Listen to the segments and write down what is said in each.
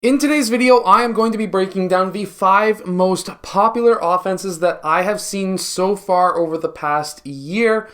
In today's video, I am going to be breaking down the 5 most popular offenses that I have seen so far over the past year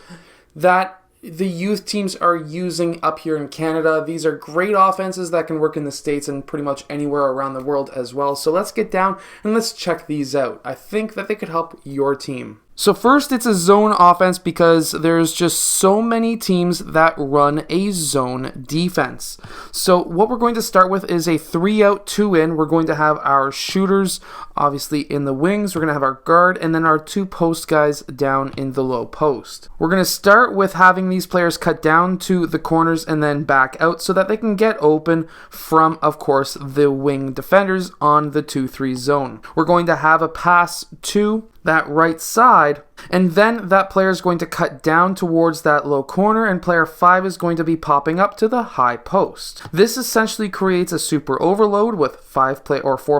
that the youth teams are using up here in Canada. These are great offenses that can work in the States and pretty much anywhere around the world as well. So let's get down and let's check these out. I think that they could help your team. So first, it's a zone offense because there's just so many teams that run a zone defense. So what we're going to start with is a 3-out, 2-in. We're going to have our shooters, obviously, in the wings. We're going to have our guard, and then our 2 post guys down in the low post. We're going to start with having these players cut down to the corners and then back out so that they can get open from, of course, the wing defenders on the 2-3 zone. We're going to have a pass to that right side, and then that player is going to cut down towards that low corner, and player 5 is going to be popping up to the high post. This essentially creates a super overload with 4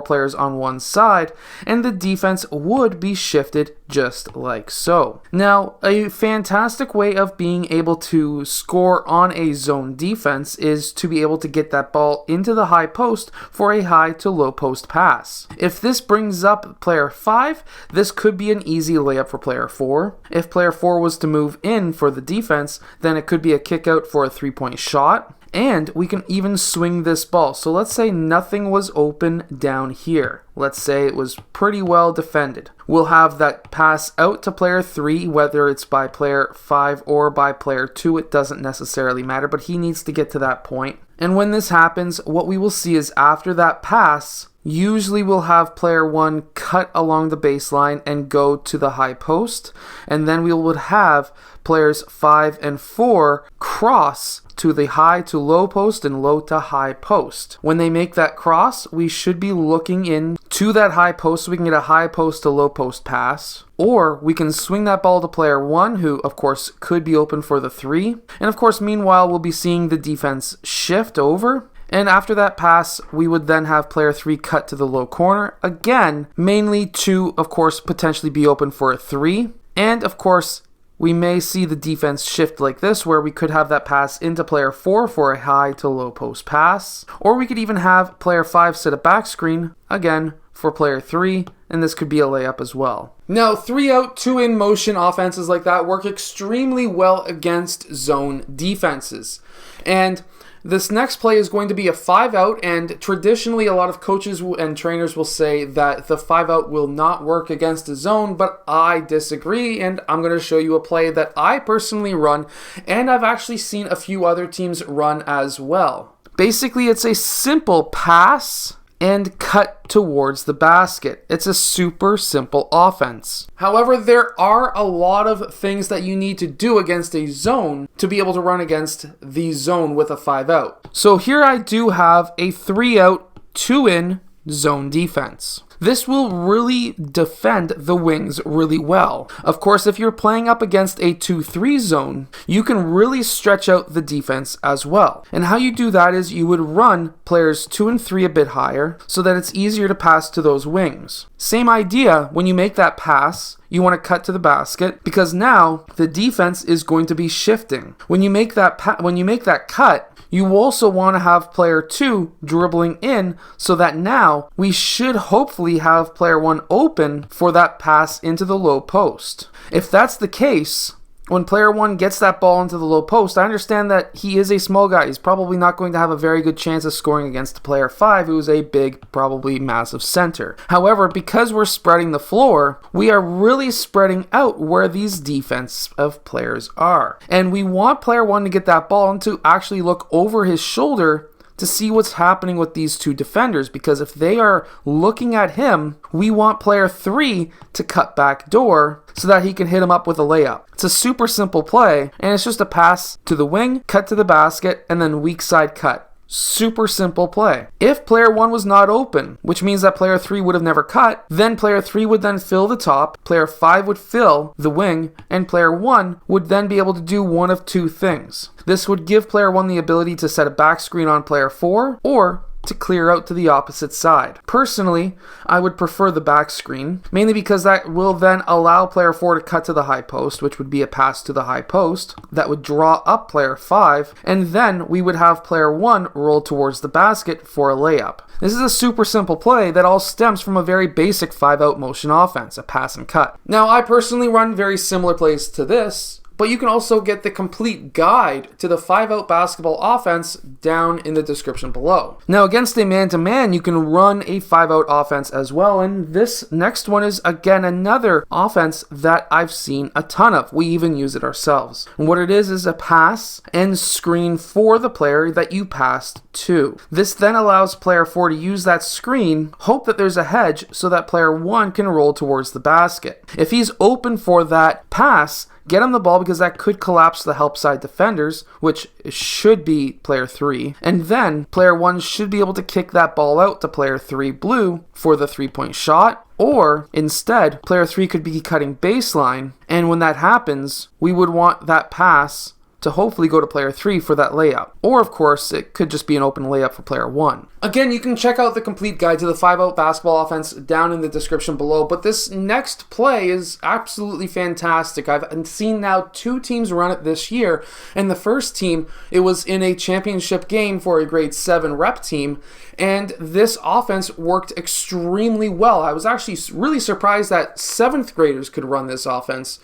players on one side, and the defense would be shifted just like so. Now, a fantastic way of being able to score on a zone defense is to be able to get that ball into the high post for a high to low post pass. If this brings up player 5, this could be an easy layup for player 4. If player 4 was to move in for the defense, then it could be a kick out for a 3-point shot. And we can even swing this ball. So let's say nothing was open down here. Let's say it was pretty well defended. We'll have that pass out to player 3, whether it's by player 5 or by player 2. It doesn't necessarily matter, but he needs to get to that point. And when this happens, what we will see is after that pass, usually we'll have player 1 cut along the baseline and go to the high post. And then we would have players 5 and 4 cross to the high to low post and low to high post. When they make that cross, we should be looking in to that high post so we can get a high post to low post pass. Or we can swing that ball to player 1, who of course could be open for the 3. And of course, meanwhile, we'll be seeing the defense shift over. And after that pass, we would then have player 3 cut to the low corner. Again, mainly to, of course, potentially be open for a 3. And of course, we may see the defense shift like this, where we could have that pass into player 4 for a high to low post pass. Or we could even have player 5 set a back screen, again, for player 3, and this could be a layup as well. Now, 3-out, 2-in motion offenses like that work extremely well against zone defenses. And this next play is going to be a 5-out, and traditionally a lot of coaches and trainers will say that the 5-out will not work against a zone, but I disagree, and I'm going to show you a play that I personally run, and I've actually seen a few other teams run as well. Basically, it's a simple pass and cut towards the basket. It's a super simple offense. However, there are a lot of things that you need to do against a zone to be able to run against the zone with a 5-out. So here I do have a 3-out, 2-in zone defense. This will really defend the wings really well. Of course, if you're playing up against a 2-3 zone, you can really stretch out the defense as well. And how you do that is you would run players 2 and 3 a bit higher so that it's easier to pass to those wings. Same idea, when you make that pass, you want to cut to the basket because now the defense is going to be shifting. When you make that cut, you also want to have player 2 dribbling in so that now we should hopefully have player 1 open for that pass into the low post. If that's the case, when player 1 gets that ball into the low post, I understand that he is a small guy. He's probably not going to have a very good chance of scoring against player 5, who is a big, probably massive center. However, because we're spreading the floor, we are really spreading out where these defensive players are. And we want player 1 to get that ball and to actually look over his shoulder to see what's happening with these 2 defenders, because if they are looking at him, we want player 3 to cut back door so that he can hit him up with a layup. It's a super simple play, and it's just a pass to the wing, cut to the basket, and then weak side cut. Super simple play. If player 1 was not open, which means that player 3 would have never cut, then player 3 would then fill the top, player 5 would fill the wing, and player 1 would then be able to do one of 2 things. This would give player 1 the ability to set a back screen on player 4, or to clear out to the opposite side. Personally, I would prefer the back screen, mainly because that will then allow player 4 to cut to the high post, which would be a pass to the high post that would draw up player 5, and then we would have player 1 roll towards the basket for a layup. This is a super simple play that all stems from a very basic 5-out motion offense, a pass and cut. Now, I personally run very similar plays to this, but you can also get the complete guide to the 5-out basketball offense down in the description below. Now, against a man-to-man, you can run a 5-out offense as well, and this next one is, again, another offense that I've seen a ton of. We even use it ourselves. And what it is a pass and screen for the player that you passed to. This then allows player 4 to use that screen, hope that there's a hedge so that player 1 can roll towards the basket. If he's open for that pass, get him the ball because that could collapse the help side defenders, which should be player 3. And then player 1 should be able to kick that ball out to player 3 blue for the 3-point shot. Or instead, player 3 could be cutting baseline. And when that happens, we would want that pass to hopefully go to player 3 for that layup. Or, of course, it could just be an open layup for player 1. Again, you can check out the complete guide to the 5-out basketball offense down in the description below, but this next play is absolutely fantastic. I've seen now 2 teams run it this year, and the first team, it was in a championship game for a grade 7 rep team, and this offense worked extremely well. I was actually really surprised that 7th graders could run this offense.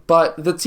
But the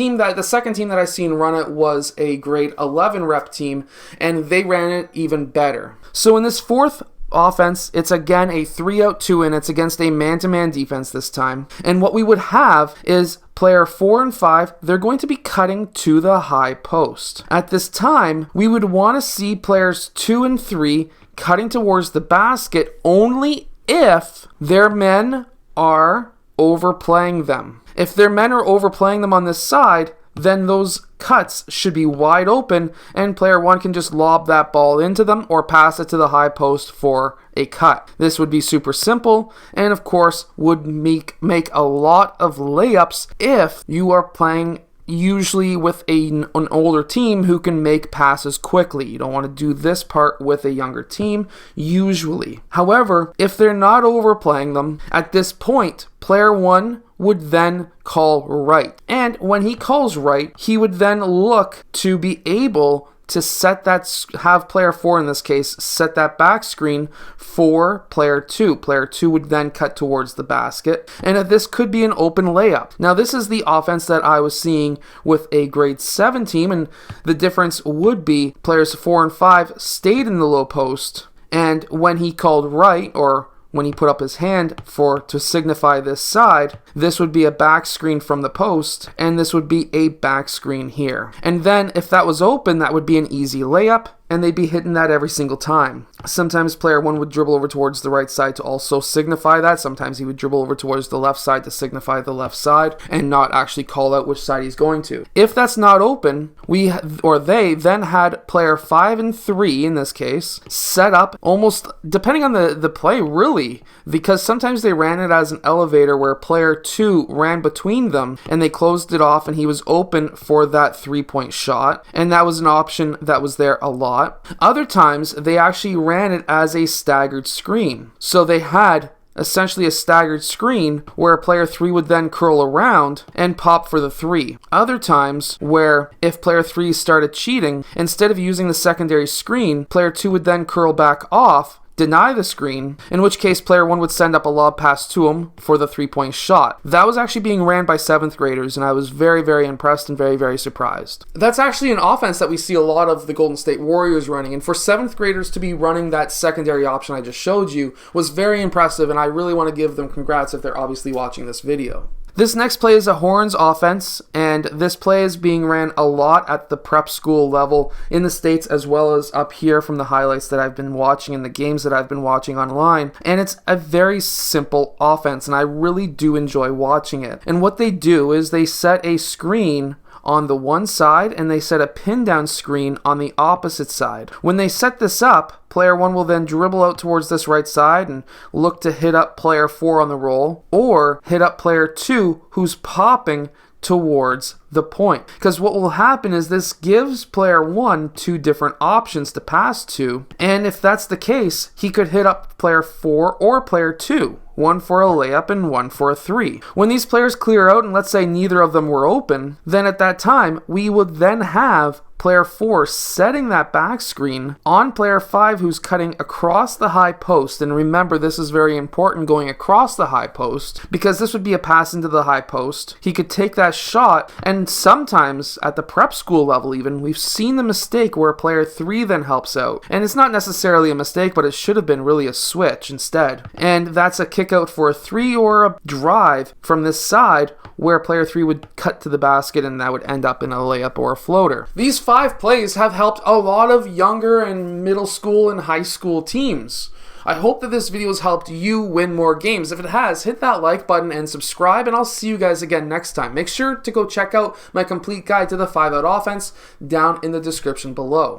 second team that I seen run it was a grade 11 rep team, and they ran it even better. So in this 4th offense, it's again a 3-out 2-in. It's against a man-to-man defense this time. And what we would have is player 4 and 5, they're going to be cutting to the high post. At this time, we would want to see players 2 and 3 cutting towards the basket only if their men are overplaying them. If their men are overplaying them on this side, then those cuts should be wide open and player 1 can just lob that ball into them or pass it to the high post for a cut. This would be super simple and of course would make a lot of layups if you are playing usually with an older team who can make passes quickly. You don't want to do this part with a younger team, usually. However, if they're not overplaying them, at this point, player 1 would then call right. And when he calls right, he would then look to be able to set that, have player 4 in this case, set that back screen for player 2. Player 2 would then cut towards the basket, and this could be an open layup. Now this is the offense that I was seeing with a grade 7 team, and the difference would be players 4 and 5 stayed in the low post, and when he called right, or when he put up his hand to signify this side, this would be a back screen from the post, and this would be a back screen here. And then if that was open, that would be an easy layup, and they'd be hitting that every single time. Sometimes player 1 would dribble over towards the right side to also signify that. Sometimes he would dribble over towards the left side to signify the left side and not actually call out which side he's going to. If that's not open, they then had player 5 and 3 in this case set up almost, depending on the play really, because sometimes they ran it as an elevator where player 2 ran between them and they closed it off and he was open for that 3-point shot, and that was an option that was there a lot. Other times, they actually ran it as a staggered screen. So they had essentially a staggered screen where player 3 would then curl around and pop for the 3. Other times where if player 3 started cheating, instead of using the secondary screen, player 2 would then curl back off, deny the screen, in which case player 1 would send up a lob pass to him for the 3-point shot. That was actually being ran by 7th graders, and I was very, very impressed and very, very surprised. That's actually an offense that we see a lot of the Golden State Warriors running, and for 7th graders to be running that secondary option I just showed you was very impressive, and I really want to give them congrats if they're obviously watching this video. This next play is a horns offense, and this play is being ran a lot at the prep school level in the States as well as up here from the highlights that I've been watching and the games that I've been watching online. And it's a very simple offense, and I really do enjoy watching it. And what they do is they set a screen on the one side and they set a pin down screen on the opposite side. When they set this up, player 1 will then dribble out towards this right side and look to hit up player 4 on the roll, or hit up player 2 who's popping towards the point. Because what will happen is this gives player 1 two different options to pass to, and if that's the case, he could hit up player 4 or player 2. One for a layup and one for a 3. When these players clear out and let's say neither of them were open, then at that time we would then have player 4 setting that back screen on player 5 who's cutting across the high post. And remember, this is very important, going across the high post, because this would be a pass into the high post. He could take that shot, and sometimes at the prep school level even, we've seen the mistake where player 3 then helps out. And it's not necessarily a mistake, but it should have been really a switch instead. And that's a kick out for a 3 or a drive from this side where player 3 would cut to the basket and that would end up in a layup or a floater. These 5 plays have helped a lot of younger and middle school and high school teams. I hope that this video has helped you win more games. If it has, hit that like button and subscribe, and I'll see you guys again next time. Make sure to go check out my complete guide to the 5-out offense down in the description below.